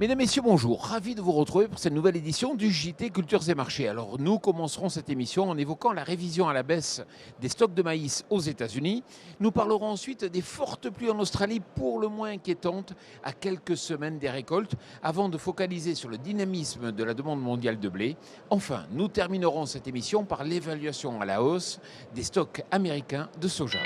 Mesdames, Messieurs, bonjour. Ravi de vous retrouver pour cette nouvelle édition du JT Cultures et Marchés. Alors, nous commencerons cette émission en évoquant la révision à la baisse des stocks de maïs aux États-Unis. Nous parlerons ensuite des fortes pluies en Australie, pour le moins inquiétantes, à quelques semaines des récoltes, avant de focaliser sur le dynamisme de la demande mondiale de blé. Enfin, nous terminerons cette émission par l'évaluation à la hausse des stocks américains de soja.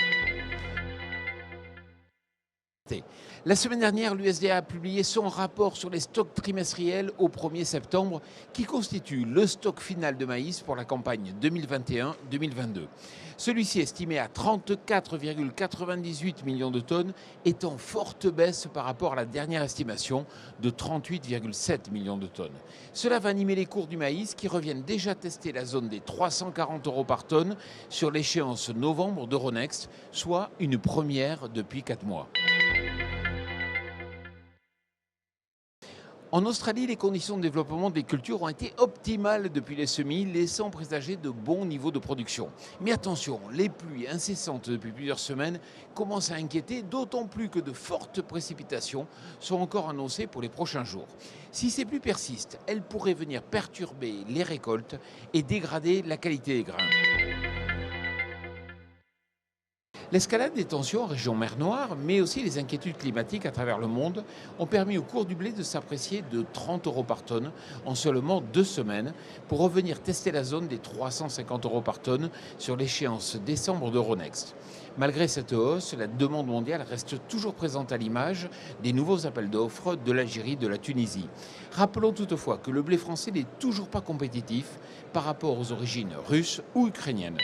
La semaine dernière, l'USDA a publié son rapport sur les stocks trimestriels au 1er septembre qui constitue le stock final de maïs pour la campagne 2021-2022. Celui-ci, estimé à 34,98 millions de tonnes, est en forte baisse par rapport à la dernière estimation de 38,7 millions de tonnes. Cela va animer les cours du maïs qui reviennent déjà tester la zone des 340 € par tonne sur l'échéance novembre d'Euronext, soit une première depuis 4 mois. En Australie, les conditions de développement des cultures ont été optimales depuis les semis, laissant présager de bons niveaux de production. Mais attention, les pluies incessantes depuis plusieurs semaines commencent à inquiéter, d'autant plus que de fortes précipitations sont encore annoncées pour les prochains jours. Si ces pluies persistent, elles pourraient venir perturber les récoltes et dégrader la qualité des grains. L'escalade des tensions en région mer Noire, mais aussi les inquiétudes climatiques à travers le monde, ont permis au cours du blé de s'apprécier de 30 € par tonne en seulement 2 semaines, pour revenir tester la zone des 350 € par tonne sur l'échéance décembre d'Euronext. Malgré cette hausse, la demande mondiale reste toujours présente à l'image des nouveaux appels d'offres de l'Algérie et de la Tunisie. Rappelons toutefois que le blé français n'est toujours pas compétitif par rapport aux origines russes ou ukrainiennes.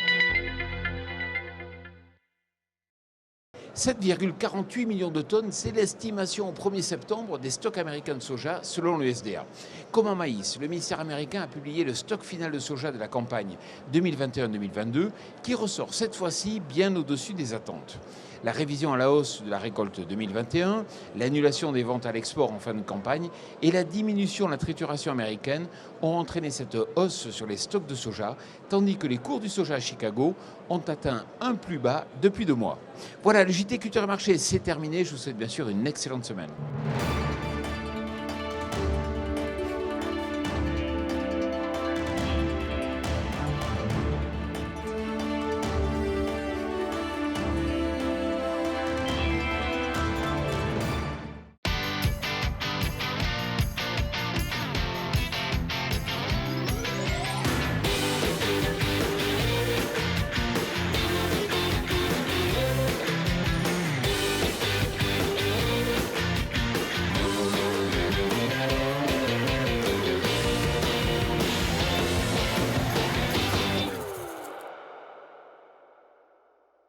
7,48 millions de tonnes, c'est l'estimation au 1er septembre des stocks américains de soja selon l'USDA. Comme en maïs, le ministère américain a publié le stock final de soja de la campagne 2021-2022 qui ressort cette fois-ci bien au-dessus des attentes. La révision à la hausse de la récolte 2021, l'annulation des ventes à l'export en fin de campagne et la diminution de la trituration américaine ont entraîné cette hausse sur les stocks de soja, tandis que les cours du soja à Chicago ont atteint un plus bas depuis 2 mois. Voilà, le JT Culture et Marché, c'est terminé. Je vous souhaite bien sûr une excellente semaine.